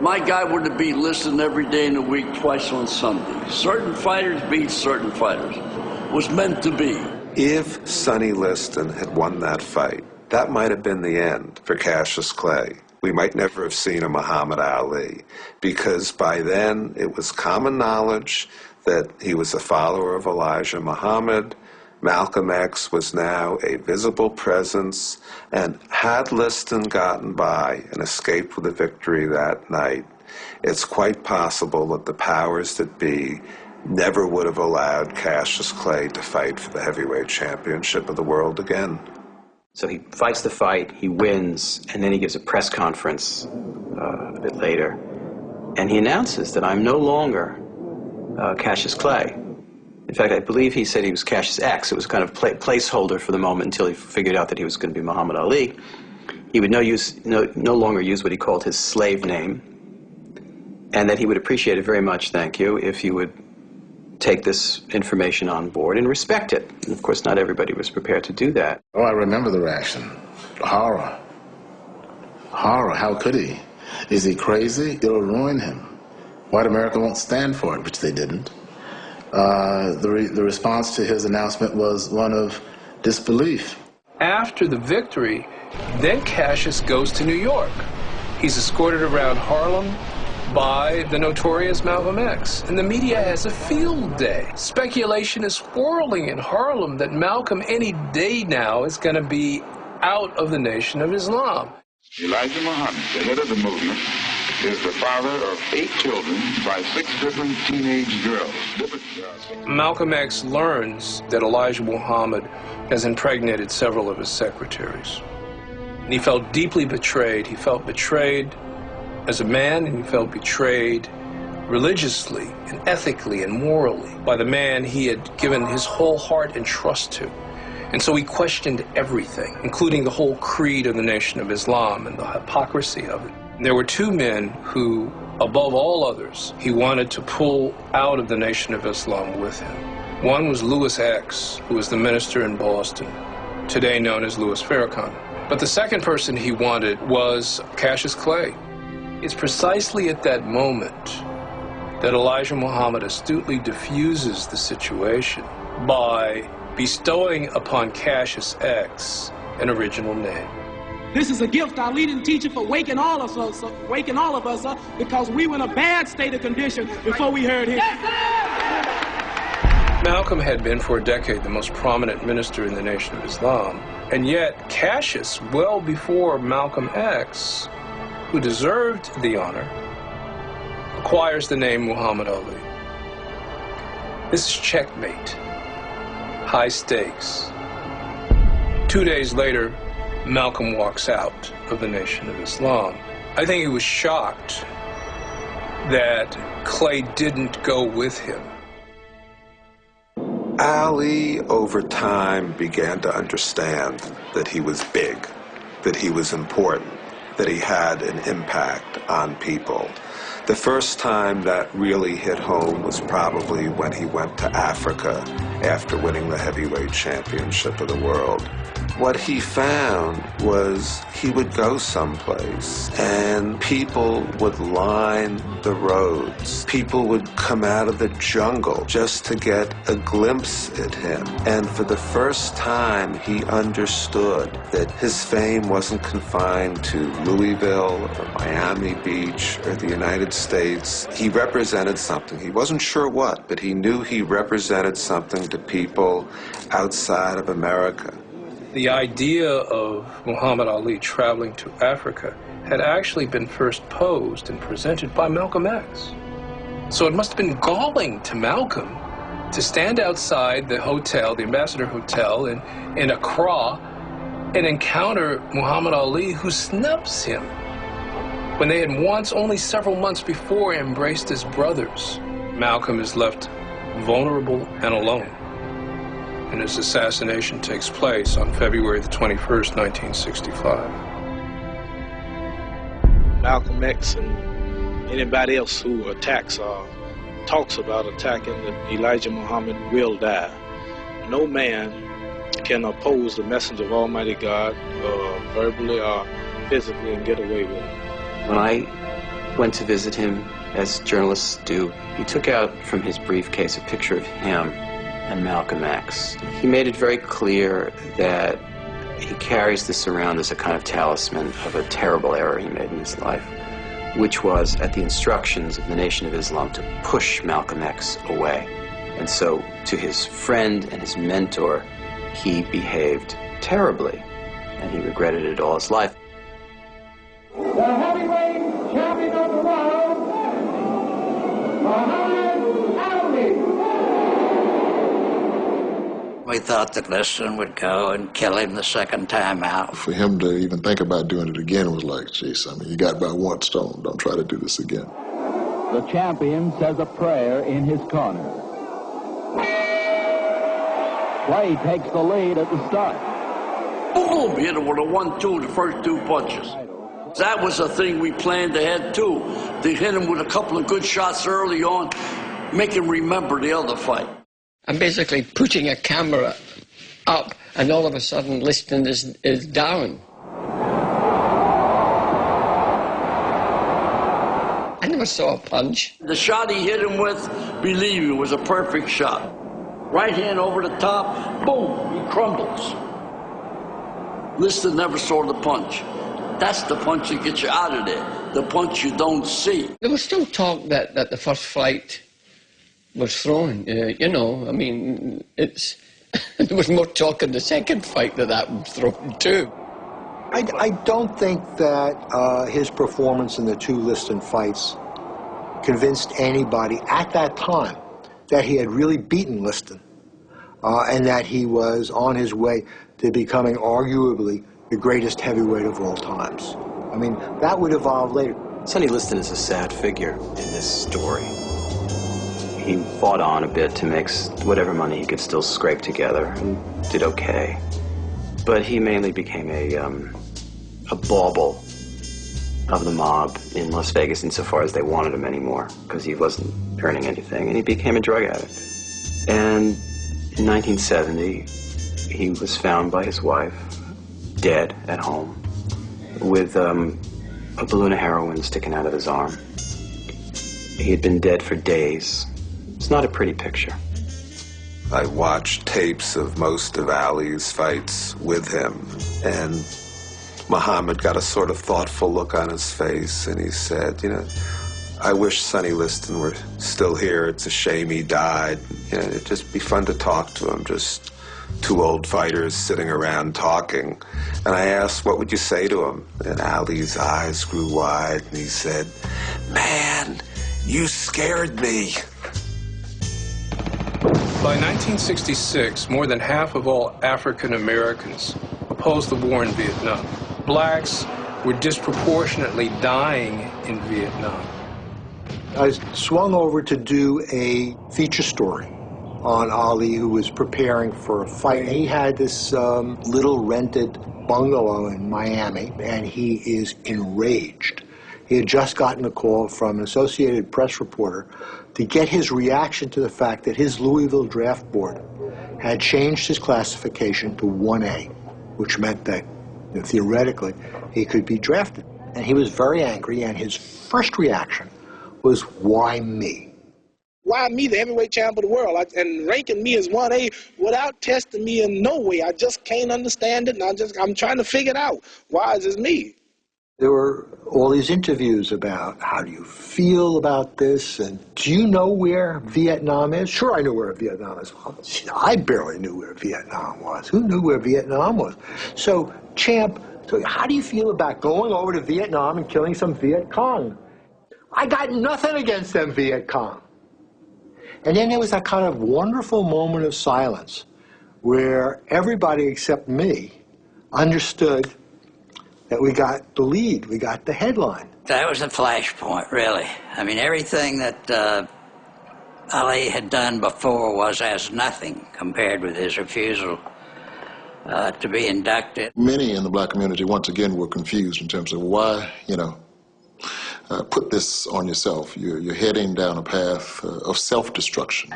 My guy were to be listed every day in the week, twice on Sunday. Certain fighters beat certain fighters. Was meant to be. If Sonny Liston had won that fight, that might have been the end for Cassius Clay. We might never have seen a Muhammad Ali, because by then it was common knowledge that he was a follower of Elijah Muhammad. Malcolm X was now a visible presence, and had Liston gotten by and escaped with a victory that night, it's quite possible that the powers that be never would have allowed Cassius Clay to fight for the heavyweight championship of the world again. So he fights the fight, he wins, and then he gives a press conference a bit later, and he announces that I'm no longer Cassius Clay. In fact, I believe he said he was Cassius X. It was kind of placeholder for the moment until he figured out that he was going to be Muhammad Ali. He would no longer use what he called his slave name, and that he would appreciate it very much, thank you, if you would take this information on board and respect it. And of course, not everybody was prepared to do that. Oh, I remember the reaction. Horror. Horror, how could he? Is he crazy? It'll ruin him. White America won't stand for it, which they didn't. The response to his announcement was one of disbelief. After the victory, then Cassius goes to New York. He's escorted around Harlem by the notorious Malcolm X. And the media has a field day. Speculation is swirling in Harlem that Malcolm any day now is going to be out of the Nation of Islam. Elijah Muhammad, the head of the movement, is the father of 8 children by 6 different teenage girls. Malcolm X learns that Elijah Muhammad has impregnated several of his secretaries. And he felt deeply betrayed. He felt betrayed as a man, and he felt betrayed religiously and ethically and morally by the man he had given his whole heart and trust to. And so he questioned everything, including the whole creed of the Nation of Islam and the hypocrisy of it. And there were 2 men who, above all others, he wanted to pull out of the Nation of Islam with him. One was Louis X, who was the minister in Boston, today known as Louis Farrakhan. But the second person he wanted was Cassius Clay. It's precisely at that moment that Elijah Muhammad astutely diffuses the situation by bestowing upon Cassius X an original name. This is a gift, our leading teacher, for waking all of us up, because we were in a bad state of condition before we heard him. Malcolm had been for a decade the most prominent minister in the Nation of Islam, and yet Cassius, well before Malcolm X, who deserved the honor, acquires the name Muhammad Ali. This is checkmate, high stakes. 2 days later, Malcolm walks out of the Nation of Islam. I think he was shocked that Clay didn't go with him. Ali, over time, began to understand that he was big, that he was important, that he had an impact on people. The first time that really hit home was probably when he went to Africa after winning the heavyweight championship of the world. What he found was he would go someplace and people would line the roads. People would come out of the jungle just to get a glimpse at him. And for the first time, he understood that his fame wasn't confined to Louisville or Miami Beach or the United States. He represented something. He wasn't sure what, but he knew he represented something to people outside of America. The idea of Muhammad Ali traveling to Africa had actually been first posed and presented by Malcolm X. So it must have been galling to Malcolm to stand outside the hotel, the Ambassador Hotel in Accra, and encounter Muhammad Ali, who snubs him when they had once, only several months before, embraced as brothers. Malcolm is left vulnerable and alone, and his assassination takes place on February the 21st, 1965. Malcolm X and anybody else who attacks or talks about attacking Elijah Muhammad will die. No man can oppose the message of Almighty God verbally or physically and get away with it. When I went to visit him, as journalists do. He took out from his briefcase a picture of him and Malcolm X. He made it very clear that he carries this around as a kind of talisman of a terrible error he made in his life, which was at the instructions of the Nation of Islam to push Malcolm X away. And so to his friend and his mentor, he behaved terribly, and he regretted it all his life. The heavyweight champion of the world, Muhammad Ali. We thought that Liston would go and kill him the second time out. For him to even think about doing it again was like, geez, I mean, you got by one stone. Don't try to do this again. The champion says a prayer in his corner. Clay takes the lead at the start. Boom! Hit him with a 1-2, the first two punches. That was a thing we planned ahead, too. To hit him with a couple of good shots early on, make him remember the other fight. I'm basically putting a camera up, and all of a sudden, Liston is down. I never saw a punch. The shot he hit him with, believe me, was a perfect shot. Right hand over the top, boom, he crumbles. Liston never saw the punch. That's the punch that gets you out of there, the punch you don't see. There was still talk that the first fight was thrown. You know, I mean, it's there was more talk in the second fight that was thrown too. I don't think that his performance in the two Liston fights convinced anybody at that time that he had really beaten Liston and that he was on his way to becoming arguably the greatest heavyweight of all times. I mean, that would evolve later. Sonny Liston is a sad figure in this story. He fought on a bit to make whatever money he could still scrape together and did okay. But he mainly became a bauble of the mob in Las Vegas insofar as they wanted him anymore because he wasn't earning anything, and he became a drug addict. And in 1970, he was found by his wife dead at home with a balloon of heroin sticking out of his arm. He had been dead for days. It's not a pretty picture. I watched tapes of most of Ali's fights with him, and Muhammad got a sort of thoughtful look on his face, and he said, you know, I wish Sonny Liston were still here. It's a shame he died. You know, it'd just be fun to talk to him, just two old fighters sitting around talking. And I asked, what would you say to him? And Ali's eyes grew wide, and he said, man, you scared me. By 1966, more than half of all African Americans opposed the war in Vietnam. Blacks were disproportionately dying in Vietnam. I swung over to do a feature story on Ali, who was preparing for a fight. He had this little rented bungalow in Miami, and he is enraged. He had just gotten a call from an Associated Press reporter to get his reaction to the fact that his Louisville Draft Board had changed his classification to 1A, which meant that, you know, theoretically, he could be drafted. And he was very angry, and his first reaction was, why me? Why me, the heavyweight champ of the world? And ranking me as 1A without testing me in no way. I just can't understand it, and I'm trying to figure it out. Why is it me? There were all these interviews about how do you feel about this, and do you know where Vietnam is? Sure, I knew where Vietnam is. I barely knew where Vietnam was. Who knew where Vietnam was? So, champ, so how do you feel about going over to Vietnam and killing some Viet Cong? I got nothing against them Viet Cong. And then there was that kind of wonderful moment of silence where everybody except me understood that we got the lead, we got the headline. That was a flashpoint, really. I mean, everything that Ali had done before was as nothing compared with his refusal to be inducted. Many in the black community, once again, were confused in terms of why, you know, put this on yourself. You're heading down a path of self-destruction.